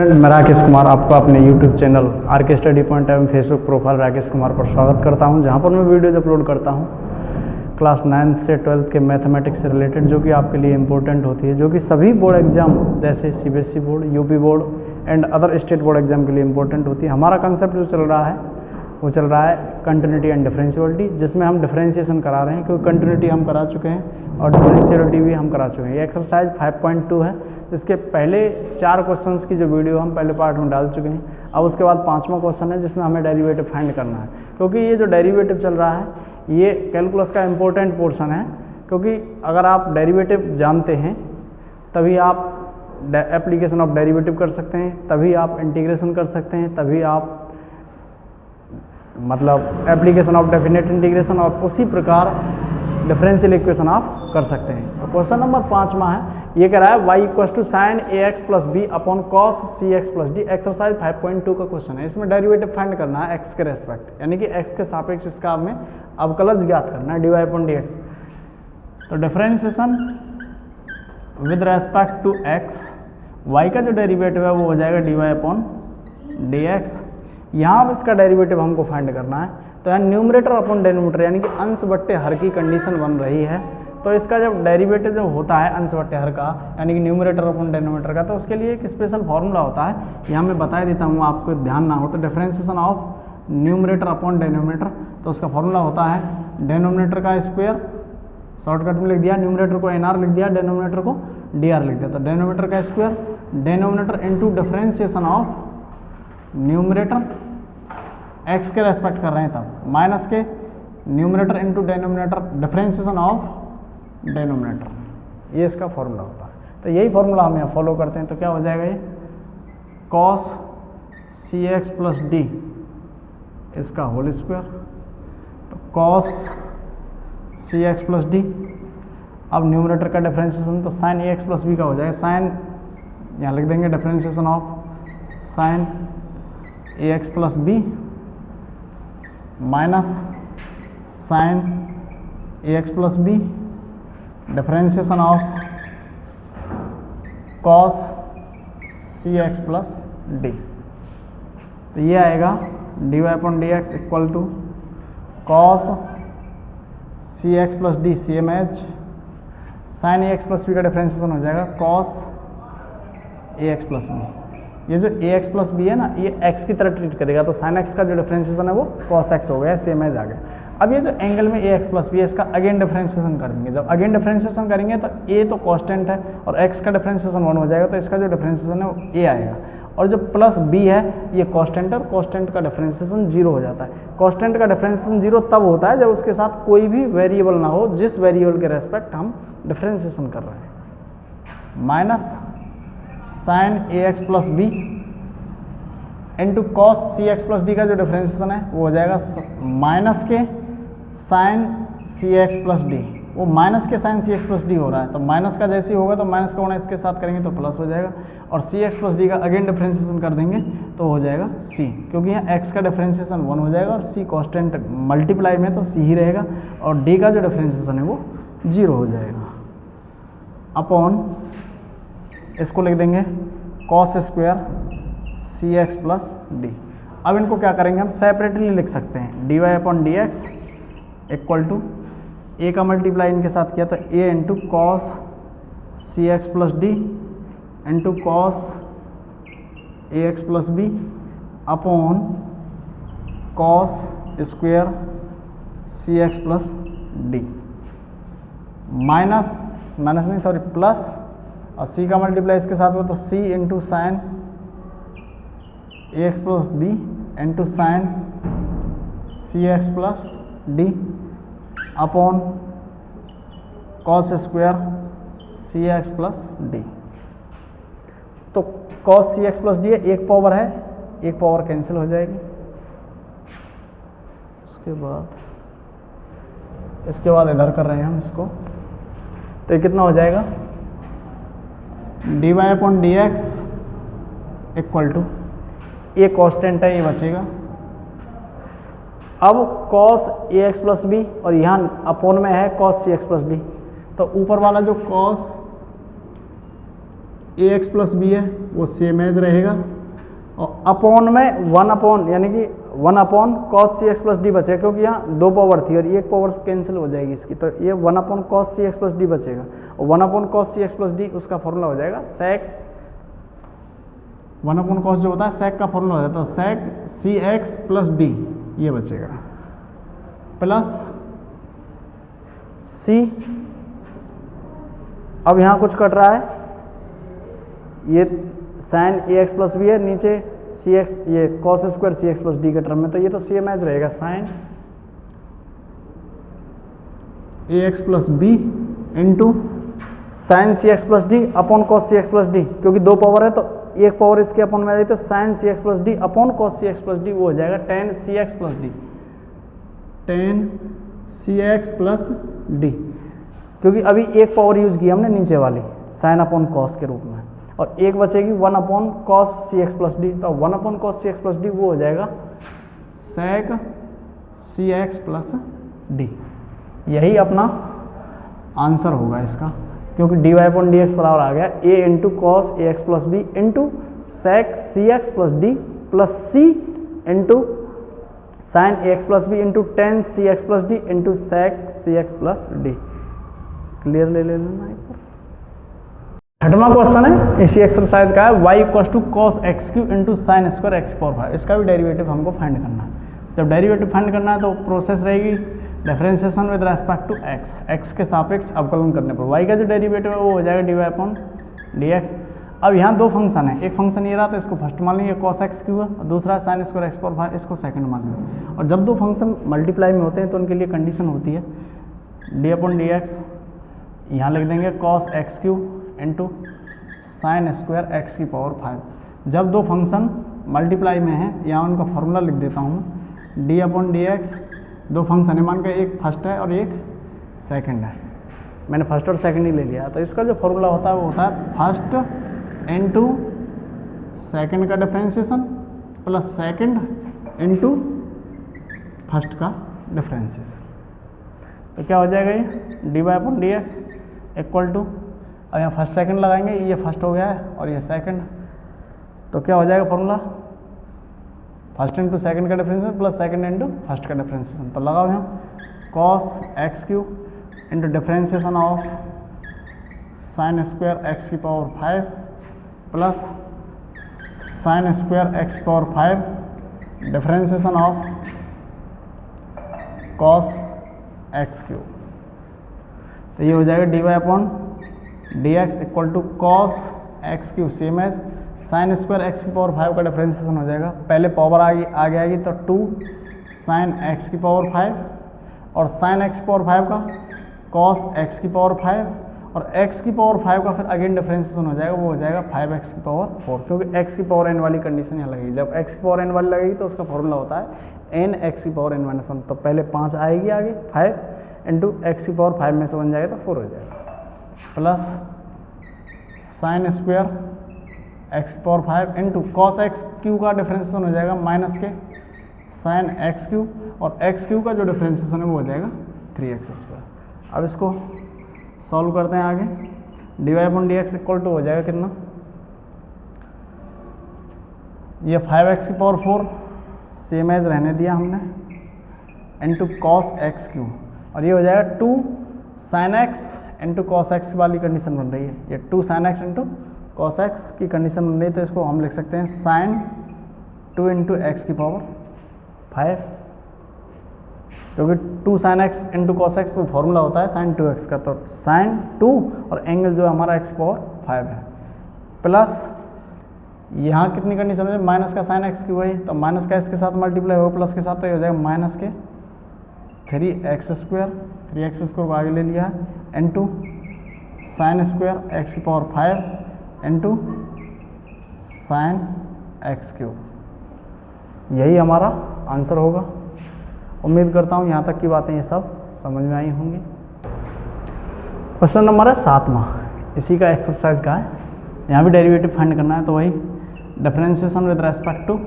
मैं राकेश कुमार आपका अपने YouTube channel RK study point एवं फेसबुक प्रोफाइल राकेश कुमार पर स्वागत करता हूं, जहां पर मैं वीडियोज अपलोड करता हूं क्लास 9 से 12 के मैथमेटिक्स से रिलेटेड, जो कि आपके लिए इम्पोर्टेंट होती है, जो कि सभी बोर्ड एग्जाम जैसे CBSE board, UP board and other state board exam के लिए इम्पोर्टेंट होती है। हमारा कंसेप्ट जो चल रहा है वो चल रहा है कंटिन्यूटी एंड डिफरेंशियबिलिटी, जिसमें हम डिफरेंशिएशन करा रहे हैं, क्योंकि कंटिन्यूटी हम करा चुके हैं और डिफरेंशियबिलिटी भी हम करा चुके हैं। ये एक्सरसाइज 5.2 है, जिसके पहले 4 क्वेश्चंस की जो वीडियो हम पहले पार्ट में डाल चुके हैं। अब उसके बाद 5वां क्वेश्चन है, जिसमें हमें डेरिवेटिव फाइंड करना है, क्योंकि ये जो डेरिवेटिव चल रहा है ये कैलकुलस का इम्पोर्टेंट पोर्शन है, क्योंकि अगर आप डेरिवेटिव जानते हैं तभी आप एप्लीकेशन ऑफ डेरिवेटिव कर सकते हैं, तभी आप इंटीग्रेशन कर सकते हैं, तभी आप मतलब एप्लीकेशन ऑफ डेफिनेट इंटीग्रेशन और उसी प्रकार डिफरेंशियल इक्वेशन आप कर सकते हैं। तो क्वेश्चन नंबर 5वां है, ये कह रहा है y equals to sine ax plus b upon cos cx plus d. Exercise 5.2 का क्वेश्चन है। इसमें डेरिवेटिव फाइंड करना है x के रेस्पेक्ट, यानी कि x के सापेक्ष इसका हमें अवकलज ज्ञात करना है dy अपॉन dx। तो differentiation with respect to x, y का जो डेरिवेटिव है वो हो जाएगा dy अपॉन dx। यहाँ इसका डेरिवेटिव हमको फाइंड करना है, तो यहाँ न्यूमरेटर अपॉन डेनोमिनेटर यानी कि अंश बट्टे हर की कंडीशन बन रही है। तो इसका जब डेरिवेटिव जब होता है अंश बट्टे हर का, यानी कि न्यूमरेटर अपॉन डेनोमिनेटर का, तो उसके लिए एक स्पेशल फार्मूला होता है। यहाँ मैं बता देता हूँ, आपको ध्यान ना हो तो। Differentiation of numerator upon denominator, तो उसका फार्मूला होता है डेनोमिनेटर का स्क्वायर, शॉर्टकट में लिख दिया, न्यूमरेटर को NR लिख दिया, डेनोमिनेटर को DR लिख दिया। तो डेनोमिनेटर का square, denominator into differentiation of numerator, x के रेस्पेक्ट कर रहे हैं तब, माइनस के numerator into denominator, differentiation of denominator, ये इसका फॉर्मूला होता है। तो यही फॉर्मूला हम यहाँ फॉलो करते हैं। तो क्या हो जाएगा ये cos cx प्लस डी इसका होल स्क्वायर, तो cos cx प्लस डी। अब न्यूमरेटर का डिफरेंशिएशन तो साइन ax प्लस बी का हो जाएगा, साइन यहाँ लिख देंगे differentiation of sine ax plus b minus sine ax plus b, differentiation of cos cx plus D. तो ये आएगा dy upon dx equal to cos cx plus d, same as sine ax plus b का differentiation हो जाएगा cos ax plus B. ये जो ax plus b है ना, ये x की तरह ट्रीट करेगा, तो sin x का जो डिफरेंशिएशन है वो cos x हो गया, सेम एज आ गया। अब ये जो एंगल में ax प्लस बी है, इसका अगेन डिफरेंशिएशन करेंगे। जब अगेन डिफरेंशिएशन करेंगे तो a तो कांस्टेंट है और x का डिफरेंशिएशन 1 हो जाएगा, तो इसका जो डिफरेंशिएशन है वो a आएगा। और जो प्लस b है ये कांस्टेंट है, और कांस्टेंट का डिफरेंशिएशन 0 हो जाता है। कांस्टेंट का डिफरेंशिएशन 0 तब होता है जब उसके साथ कोई भी वेरिएबल ना हो, जिस वेरिएबल के रेस्पेक्ट हम डिफरेंशिएशन कर रहे हैं। Minus sine ax plus B into cos cx plus d का जो डिफरेंशिएशन है वो हो जाएगा माइनस के साइन cx प्लस डी। वो माइनस के साइन cx प्लस डी हो रहा है, तो माइनस का जैसे ही होगा तो माइनस का होना इसके साथ करेंगे तो प्लस हो जाएगा, और cx प्लस डी का अगेन डिफरेंशिएशन कर देंगे तो हो जाएगा c, क्योंकि यहाँ x का डिफरेंशिएशन 1 हो जाएगा और c कांस्टेंट मल्टीप्लाई में तो c ही रहेगा, और d का जो डिफरेंशिएशन है वो 0 हो जाएगा। अपॉन इसको लिख देंगे cos square cx plus d. अब इनको क्या करेंगे, हम सेपरेटली लिख सकते हैं, dy upon dx equal to a का मल्टीप्लाई इनके साथ किया तो a into cos cx plus D into cos ax plus b upon cos square cx plus d, minus minus नहीं सॉरी प्लस, और c का मल्टीप्लाई इसके साथ हुआ तो c into sine ax plus B into sine cx plus d upon cos square cx plus D. तो cos cx plus d एक power है, एक पावर कैंसिल हो जाएगी। इसके बाद इधर कर रहे हैं हम इसको, तो ये कितना हो जाएगा dy upon dx equal to, ये कांस्टेंट है ये बचेगा। अब cos ax प्लस बी और यहाँ अपॉन में है cos cx प्लस डी, तो ऊपर वाला जो cos ए एक्स प्लस बी है वो सेम एज रहेगा, और अपॉन में 1 अपॉन यानी कि 1 अपॉन कॉस सी एक्स प्लस डी बचेगा, क्योंकि यहाँ 2 पावर थी और एक पावर कैंसिल हो जाएगी इसकी, तो ये 1 अपॉन कॉस सी एक्स प्लस डी बचेगा, और 1 अपॉन कॉस सी एक्स प्लस डी उसका फॉर्मूला हो जाएगा सेक 1 अपॉन कॉस जो होता है सेक का फॉर्मूला हो जाता है, तो सेक सी एक्स प्लस डी ये बचेगा प्लस सी, अब यहाँ कुछ कट रहा है, ये साइन ए एक्स प्लस बी है, नीचे सी एक्स ये cos square c x plus d के टर्म में, तो ये तो सी एम एज रहेगा साइन ए x plus B into sine c x plus d upon cos सी एक्स प्लस डी, क्योंकि 2 पावर है तो एक पावर इसके अपॉन में आ जाए, तो sine c x plus d upon cos सी एक्स प्लस डी वो हो जाएगा टेन सी एक्स प्लस डी, टेन सी एक्स प्लस डी, क्योंकि अभी एक पावर यूज की हमने नीचे वाली साइन अपॉन कॉस के रूप में, और एक बचेगी 1 अपॉन कॉस सी एक्स प्लस डी, तो 1 अपॉन कॉस सी एक्स प्लस डी वो हो जाएगा sec C x plus D. यही अपना आंसर होगा इसका, क्योंकि D Y upon D X बराबर आ गया A into cos A x plus B into sec C x plus D plus C into sine A x plus B into tan C x plus D into sec C x plus D. Clear ले लेना एक बार। छठवां question है इसी exercise का है y equal to cos x Q into sine square x power 5, इसका भी डेरिवेटिव हमको फाइंड करना है। जब डेरिवेटिव फाइंड करना है तो प्रोसेस रहेगी differentiation with respect to x के सापेक्ष अवकलन करने पर y का जो डेरिवेटिव है वो हो जाएगा D Y upon D x. अब यहाँ 2 फंक्शन है, एक फंक्शन ये रहा तो इसको फर्स्ट मान लीजिए कॉस एक्स क्यू है, और दूसरा साइन स्क्वायर एक्स पावर 5 इसको सेकंड मान लीजिए। और जब 2 फंक्शन मल्टीप्लाई में होते हैं तो उनके लिए कंडीशन होती है डी अपॉन डी एक्स, यहाँ लिख देंगे cos x Q into sine square X की पावर 5। जब 2 फंक्शन मल्टीप्लाई में हैं, यहाँ उनका फार्मूला लिख देता हूँ D upon D x, 2 function है, मान के एक फर्स्ट है और एक सेकंड है, मैंने फर्स्ट और सेकंड ही ले लिया, तो इसका जो फार्मूला होता है वो होता है फर्स्ट इंटू सेकंड का differentiation plus second into first का डिफरेंशिएशन। तो क्या हो जाएगा ये d Y upon D x equal to, अब यहाँ फर्स्ट सेकंड लगाएंगे, ये फर्स्ट हो गया है और ये सेकंड, तो क्या हो जाएगा फॉर्मूला फर्स्ट इंटू सेकंड का differentiation plus second into first का डिफरेंशिएशन। तो लगाओ यहाँ cos x Q into differentiation of sine square X की power 5 plus sine square X की power 5 differentiation of cos x cube. तो ये हो जाएगा D Y upon D x equal to cos x cube same as sine square X की power 5 का differentiation हो जाएगा, पहले पावर आगे आएगी तो 2 साइन एक्स की पावर 5 और साइन एक्स की पावर 5 का कॉस एक्स की पावर 5 और एक्स की पावर 5 का फिर अगेन डिफरेंशिएशन हो जाएगा, वो हो जाएगा 5x की पावर 4, क्योंकि एक्स की पावर n वाली कंडीशन यहाँ लगेगी। जब एक्स की पावर n वाली लगेगी तो उसका फॉर्मूला होता है n एक्स की पावर n माइनस 1, तो पहले 5 आएगी आगे 5 इंटू एक्स की पावर 5 में से 1 जाएगा तो 4 हो जाएगा प्लस साइन स्क्वायर एक्स की power 5 into cos x Q का डिफरेंशिएशन हो जाएगा माइनस के साइन एक्स क्यू, और एक्स क्यू का जो डिफरेंशिएशन है वो हो जाएगा 3x स्क्वायर। अब इसको सॉल्व करते हैं आगे, d Y upon D x equal to हो जाएगा कितना, ये 5x की पावर 4 सेम एज रहने दिया हमने इंटू कॉस एक्स क्यू, और ये हो जाएगा 2 sine x into cos x वाली कंडीशन बन रही है, ये 2 sine x into cos x की कंडीशन बन रही है, तो इसको हम लिख सकते हैं साइन 2 इंटू एक्स की पावर 5, क्योंकि 2 sine x into cos x वो फॉर्मूला होता है साइन 2x का, तो साइन 2 और एंगल जो है हमारा x पावर 5 है, प्लस यहाँ कितनी कंडीशन है माइनस का साइन एक्स की वही, तो माइनस का इसके साथ मल्टीप्लाई हो प्लस के साथ, तो ये हो जाएगा माइनस के 3x स्क्वायर, 3x स्क्वायर को आगे ले लिया है इंटू साइन स्क्वायर एक्स की power 5 into sine x cube. यही हमारा आंसर होगा। उम्मीद करता हूँ यहाँ तक की बातें ये सब समझ में आई होंगी। क्वेश्चन नंबर है 7वां, इसी का एक्सरसाइज का है, यहाँ भी डेरिवेटिव फाइंड करना है, तो वही differentiation with respect to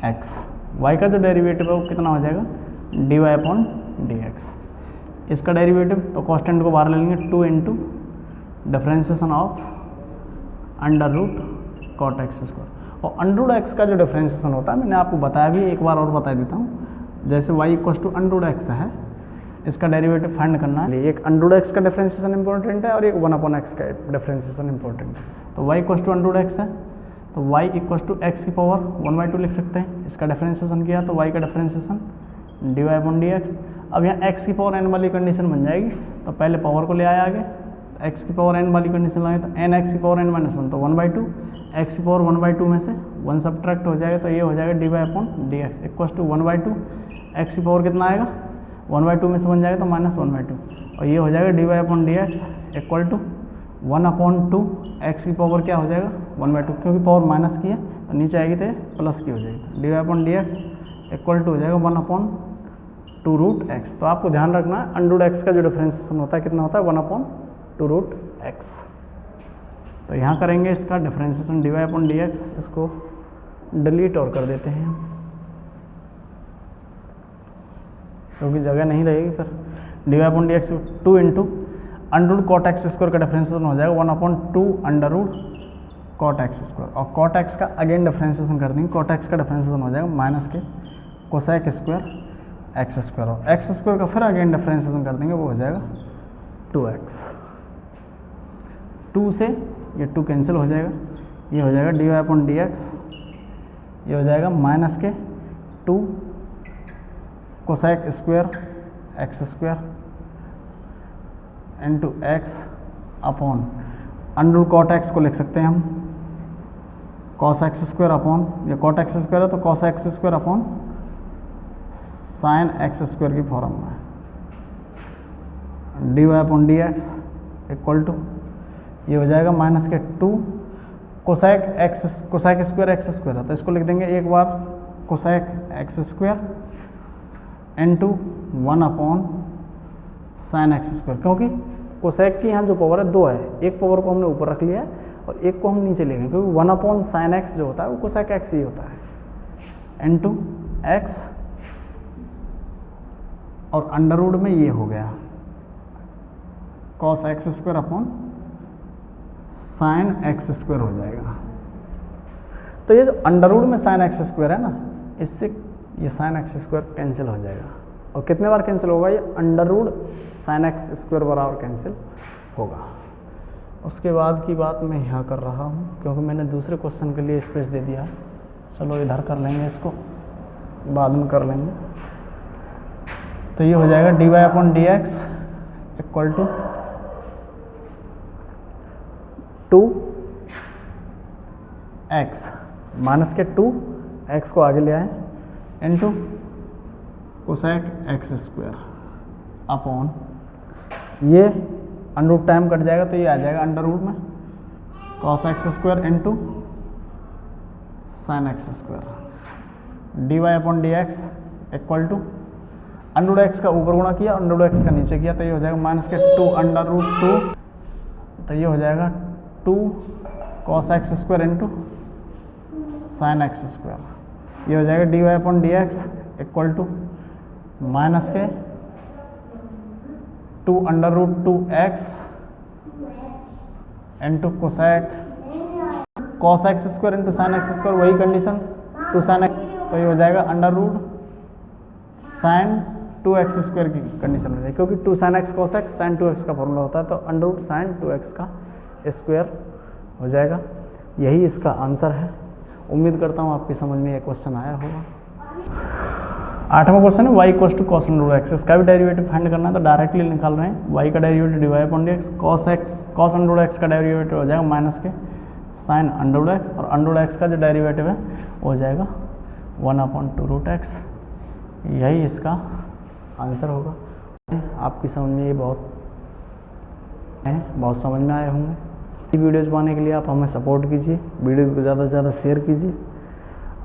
x, y का जो डेरिवेटिव है वो कितना हो जाएगा D Y upon D x. इसका डेरिवेटिव तो कांस्टेंट को बाहर ले लेंगे 2 into differentiation of under root cot x square. और अंडर रूट एक्स का जो डिफ्रेंशिएशन होता है मैंने आपको बताया भी, एक बार और बता देता हूँ। जैसे y equal to under root x है, इसका डेरिवेटिव फाइंड करना है। एक अंडर रूट एक्स का डिफ्रेंशिएशन इंपॉर्टेंट है और एक 1/x का डिफ्रेंशिएशन इंपॉर्टेंट है। तो y equal to under root x है, तो y इक्वल टू एक्स की पावर 1/2 लिख सकते हैं। इसका डिफ्रेंशिएशन किया तो y का डिफ्रेंशिएशन dy/dx। अब यहाँ x की पावर n वाली कंडीशन बन जाएगी, तो पहले पावर को ले आया आगे, x की पावर n वाली कंडीशन लाए तो n x की पावर n माइनस 1, तो 1/2, x की पावर 1/2 में से 1 सब्ट्रैक्ट हो जाएगा, तो ये हो जाएगा dy/dx इक्वल टू 1/2, x की पावर कितना आएगा 1/2 में से 1 जाएगा तो -1/2, और ये हो जाएगा dy/dx इक्वल टू 1/2, x की पावर क्या हो जाएगा 1/2, क्योंकि पावर माइनस की है तो नीचे आएगी तो प्लस की हो जाएगी। dy/dx इक्वल टू हो जाएगा 1/2 रूट एक्स। तो आपको ध्यान रखना है अंडर रूट एक्स का जो डिफ्रेंशिएशन होता है कितना होता है 1/2 रूट एक्स। तो यहाँ करेंगे इसका डिफ्रेंशिएशन dy/dx, इसको डिलीट और कर देते हैं क्योंकि जगह नहीं रहेगी फिर। dy/dx 2 into under root cot x square का डिफ्रेंशिएशन हो जाएगा 1/2 under root cot x square, और कॉट एक्स का अगेन डिफ्रेंशिएशन कर देंगे। कॉट एक्स का डिफ्रेंशिएशन हो जाएगा माइनस के कोसेक स्क्वायर एक्स स्क्वायर, और एक्स स्क्वायर का फिर अगेन डिफ्रेंशिएशन कर देंगे, वो हो जाएगा 2x। 2 से ये 2 कैंसिल हो जाएगा, ये हो जाएगा dy/dx, ये हो जाएगा माइनस के 2 cosec square x square into x upon under root cot x को लिख सकते हैं हम कॉस एक्स स्क्वायर अपॉन, ये कॉट एक्स स्क्वायर है तो cos x square upon sine x square की फॉर्म में, dy/dx इक्वल टू ये हो जाएगा माइनस के 2 कोसेक स्क्वायर एक्स स्क्वायर है तो इसको लिख देंगे एक बार cosec x square into 1 upon sine x square, क्योंकि कोसेक की यहाँ जो पावर है 2 है, एक पावर को हमने ऊपर रख लिया है और एक को हम नीचे लेंगे, क्योंकि 1 अपॉन साइन एक्स जो होता है वो कोसेक एक्स ही होता है इंटू एक्स, और अंडर रूट में ये हो गया cos x square upon sine x square हो जाएगा। तो ये जो अंडर रूट में साइन एक्स स्क्वायर है ना, इससे ये साइन एक्स स्क्वायर कैंसिल हो जाएगा, और कितने बार कैंसिल होगा ये under root sine x square बराबर कैंसिल होगा। उसके बाद की बात मैं यहाँ कर रहा हूँ क्योंकि मैंने दूसरे क्वेश्चन के लिए स्पेस दे दिया। चलो इधर कर लेंगे, इसको बाद में कर लेंगे। तो ये हो जाएगा dy/dx equal to 2x minus के 2x को आगे ले आए into cosec x square upon ये अंडर रूट टाइम कट जाएगा तो ये आ जाएगा अंडर रूट में cos x square into sine x square, dy/dx equal to under root x का ऊपर गुणा किया, अंडर रूट एक्स का नीचे किया, तो ये हो जाएगा माइनस के 2 अंडर रूट 2, तो ये हो जाएगा 2 cos x square into sine x square, ये हो जाएगा dy/dx इक्वल टू माइनस के 2 under root 2x into cosec cos x square into sine x square, वही कंडीशन 2 साइन एक्स, तो ये हो जाएगा under root sine 2x square की कंडीशन हो जाएगी, क्योंकि 2 sine x cos x sine 2x का फॉर्मूला होता है, तो अंडर रूट साइन 2x का स्क्वायर हो जाएगा। यही इसका आंसर है। उम्मीद करता हूँ आपकी समझ में ये क्वेश्चन आया होगा। 8वां क्वेश्चन है y equal to cos under root x, इसका भी डेरिवेटिव फाइंड करना है तो डायरेक्टली निकाल रहे हैं। y का derivative dy/dx, cos under root x का डेरिवेटिव हो जाएगा माइनस के साइन अंडर रूट एक्स, और अंडर रूट एक्स का जो डेरिवेटिव है वो हो जाएगा 1/2 रूट एक्स। यही इसका आंसर होगा। आपकी समझ में ये बहुत समझ में आए होंगे। वीडियोज़ पाने के लिए आप हमें सपोर्ट कीजिए, वीडियोज़ को ज़्यादा से ज़्यादा शेयर कीजिए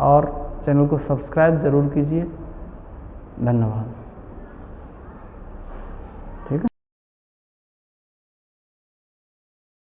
और चैनल को सब्सक्राइब ज़रूर कीजिए। धन्यवाद।